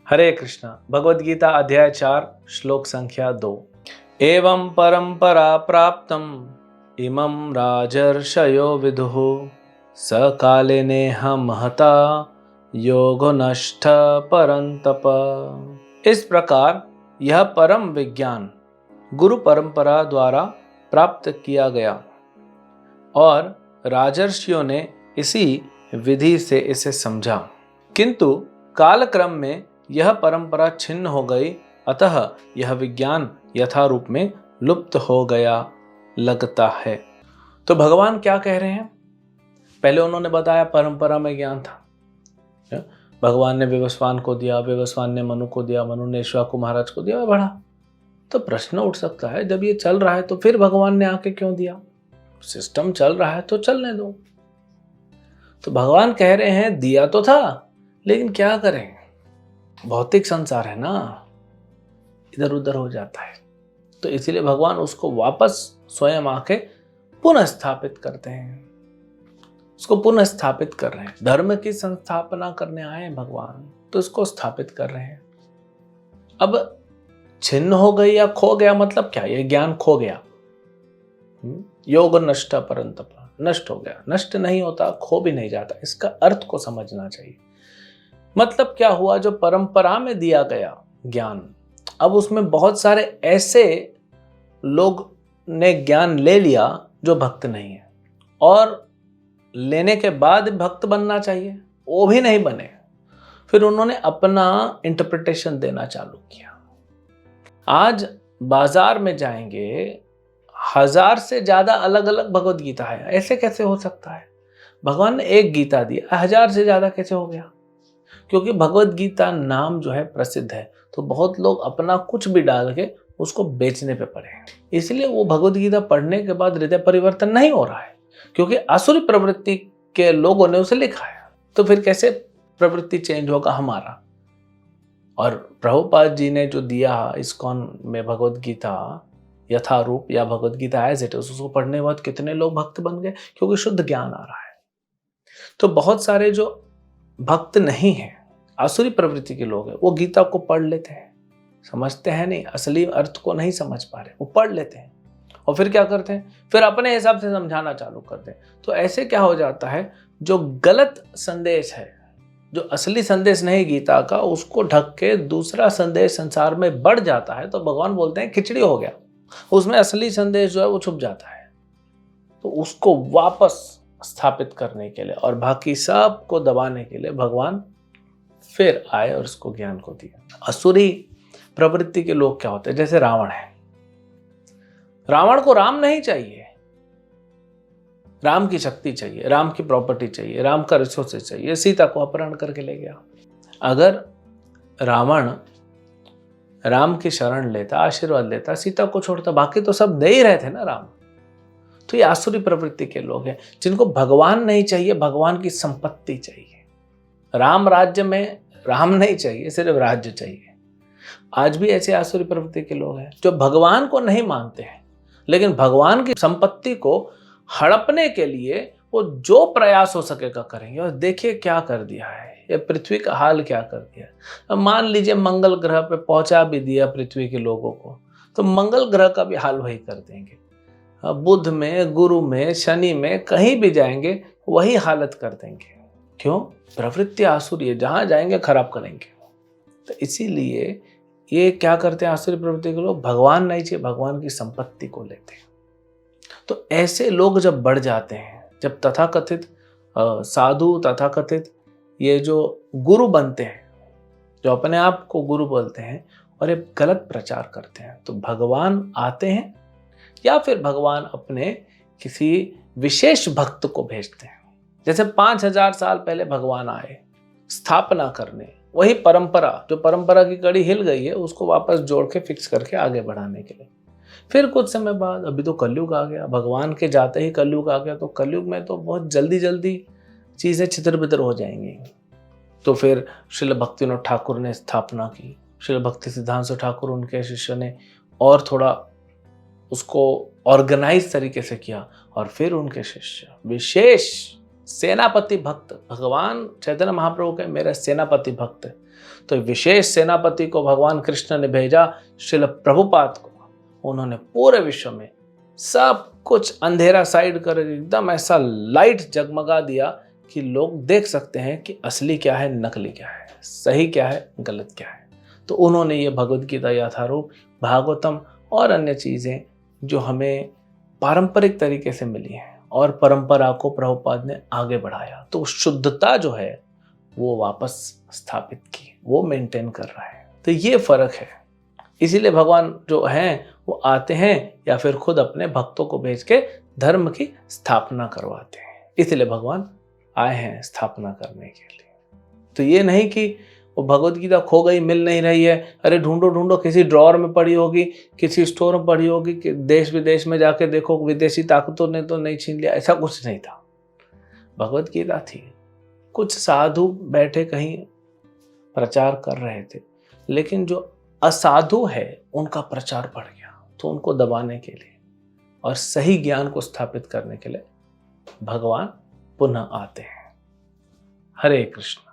हरे कृष्णा। भगवद गीता अध्याय 4 श्लोक संख्या 2। एवं परंपरा प्राप्तम इमं राजर्षयो विदुः स काले नेह महता योगो नष्ट परंतप। इस प्रकार यह परम विज्ञान गुरु परंपरा द्वारा प्राप्त किया गया और राजर्षियों ने इसी विधि से इसे समझा, किंतु कालक्रम में यह परंपरा छिन्न हो गई, अतः यह विज्ञान यथारूप में लुप्त हो गया लगता है। तो भगवान क्या कह रहे हैं? पहले उन्होंने बताया परंपरा में ज्ञान था, भगवान ने विवस्वान को दिया, विवस्वान ने मनु को दिया, मनु ने इक्ष्वाकु महाराज को दिया, बढ़ा। तो प्रश्न उठ सकता है, जब ये चल रहा है तो फिर भगवान ने आके क्यों दिया? सिस्टम चल रहा है तो चलने दो। तो भगवान कह रहे हैं दिया तो था, लेकिन क्या करें, भौतिक संसार है ना, इधर उधर हो जाता है। तो इसीलिए भगवान उसको वापस स्वयं आके पुनः स्थापित करते हैं, उसको पुनः स्थापित कर रहे हैं। धर्म की संस्थापना करने आए हैं भगवान, तो इसको स्थापित कर रहे हैं। अब छिन्न हो गई या खो गया मतलब क्या? ये ज्ञान खो गया, योग नष्ट परंतप, नष्ट हो गया। नष्ट नहीं होता, खो भी नहीं जाता। इसका अर्थ को समझना चाहिए। मतलब क्या हुआ? जो परंपरा में दिया गया ज्ञान, अब उसमें बहुत सारे ऐसे लोग ने ज्ञान ले लिया जो भक्त नहीं है, और लेने के बाद भक्त बनना चाहिए, वो भी नहीं बने। फिर उन्होंने अपना इंटरप्रिटेशन देना चालू किया। आज बाजार में जाएंगे, 1000 से ज्यादा अलग अलग भगवद गीता है। ऐसे कैसे हो सकता है? भगवान ने एक गीता दी, 1000 से ज्यादा कैसे हो गया? क्योंकि भगवद गीता नाम जो है प्रसिद्ध है, तो बहुत लोग अपना कुछ भी डाल के उसको बेचने पे पड़े हैं। इसलिए वो भगवद गीता पढ़ने के बाद हृदय परिवर्तन नहीं हो रहा है, क्योंकि आसुरी प्रवृत्ति के लोगों ने उसे लिखा है। तो फिर कैसे प्रवृत्ति चेंज होगा हमारा? और प्रभुपाद जी ने जो दिया इस्कॉन में भगवद गीता यथारूप या Bhagavad Gita as it is, उसको पढ़ने के बाद कितने लोग भक्त बन गए, क्योंकि शुद्ध ज्ञान आ रहा है। तो बहुत सारे जो भक्त नहीं है, आसुरी प्रवृत्ति के लोग हैं, वो गीता को पढ़ लेते हैं, समझते हैं नहीं, असली अर्थ को नहीं समझ पा रहे, वो पढ़ लेते हैं और फिर क्या करते हैं, फिर अपने हिसाब से समझाना चालू करते हैं। तो ऐसे क्या हो जाता है, जो गलत संदेश है, जो असली संदेश नहीं गीता का, उसको ढक के दूसरा संदेश संसार में बढ़ जाता है। तो भगवान बोलते हैं खिचड़ी हो गया, उसमें असली संदेश जो है वो छुप जाता है। तो उसको वापस स्थापित करने के लिए और बाकी सब को दबाने के लिए भगवान फिर आए और उसको ज्ञान को दिया। असुरी प्रवृत्ति के लोग क्या होते हैं? जैसे रावण है, रावण को राम नहीं चाहिए, राम की शक्ति चाहिए, राम की प्रॉपर्टी चाहिए, राम का रिसोर्सेज चाहिए। सीता को अपहरण करके ले गया। अगर रावण राम की शरण लेता, आशीर्वाद लेता, सीता को छोड़ता, बाकी तो सब दे ही रहे थे ना राम। तो ये आसुरी प्रवृत्ति के लोग हैं, जिनको भगवान नहीं चाहिए, भगवान की संपत्ति चाहिए। राम राज्य में राम नहीं चाहिए, सिर्फ राज्य चाहिए। आज भी ऐसे आसुरी प्रवृत्ति के लोग हैं जो भगवान को नहीं मानते हैं, लेकिन भगवान की संपत्ति को हड़पने के लिए वो जो प्रयास हो सकेगा करेंगे। और देखिए क्या कर दिया है, ये पृथ्वी का हाल क्या कर दिया। अब मान लीजिए मंगल ग्रह पे पहुंचा भी दिया पृथ्वी के लोगों को, तो मंगल ग्रह का भी हाल वही कर देंगे। बुध में, गुरु में, शनि में, कहीं भी जाएंगे वही हालत कर देंगे। क्यों? प्रवृत्ति आसुरी है, जहां जाएंगे खराब करेंगे। तो इसीलिए ये क्या करते हैं आसुरी प्रवृत्ति के लोग? भगवान नहीं चाहिए, भगवान की संपत्ति को लेते हैं। तो ऐसे लोग जब बढ़ जाते हैं, जब तथाकथित साधु, तथाकथित ये जो गुरु बनते हैं, जो अपने आप को गुरु बोलते हैं और ये गलत प्रचार करते हैं, तो भगवान आते हैं या फिर भगवान अपने किसी विशेष भक्त को भेजते हैं। जैसे 5000 साल पहले भगवान आए स्थापना करने, वही परंपरा, जो परंपरा की कड़ी हिल गई है, उसको वापस जोड़ के फिक्स करके आगे बढ़ाने के लिए। फिर कुछ समय बाद, अभी तो कलयुग आ गया, भगवान के जाते ही कलयुग आ गया, तो कलयुग में तो बहुत जल्दी जल्दी चीजें छितर-बितर हो जाएंगी। तो फिर श्रील भक्तिविनोद ठाकुर ने स्थापना की, श्रील भक्ति सिद्धांत ठाकुर, उनके शिष्य ने और थोड़ा उसको ऑर्गेनाइज तरीके से किया, और फिर उनके शिष्य विशेष सेनापति भक्त, भगवान चैतन्य महाप्रभु के मेरे सेनापति भक्त, तो विशेष सेनापति को भगवान कृष्ण ने भेजा, श्रील प्रभुपाद को। उन्होंने पूरे विश्व में सब कुछ अंधेरा साइड कर एकदम ऐसा लाइट जगमगा दिया कि लोग देख सकते हैं कि असली क्या है, नकली क्या है, सही क्या है, गलत क्या है। तो उन्होंने ये भगवद गीता यथारूप, भागवतम और अन्य चीज़ें जो हमें पारंपरिक तरीके से मिली हैं और परंपरा को प्रभुपाद ने आगे बढ़ाया, तो शुद्धता जो है वो वापस स्थापित की, वो मेंटेन कर रहा है। तो ये फर्क है। इसीलिए भगवान जो हैं वो आते हैं या फिर खुद अपने भक्तों को भेज के धर्म की स्थापना करवाते हैं। इसलिए भगवान आए हैं स्थापना करने के लिए। तो ये नहीं कि वो भगवद गीता खो गई, मिल नहीं रही है, अरे ढूंढो ढूंढो, किसी ड्रॉअर में पड़ी होगी, किसी स्टोर में पड़ी होगी, कि देश विदेश में जाके देखो विदेशी ताकतों ने तो नहीं छीन लिया। ऐसा कुछ नहीं था। भगवद गीता थी, कुछ साधु बैठे कहीं प्रचार कर रहे थे, लेकिन जो असाधु है उनका प्रचार बढ़ गया। तो उनको दबाने के लिए और सही ज्ञान को स्थापित करने के लिए भगवान पुनः आते हैं। हरे कृष्ण।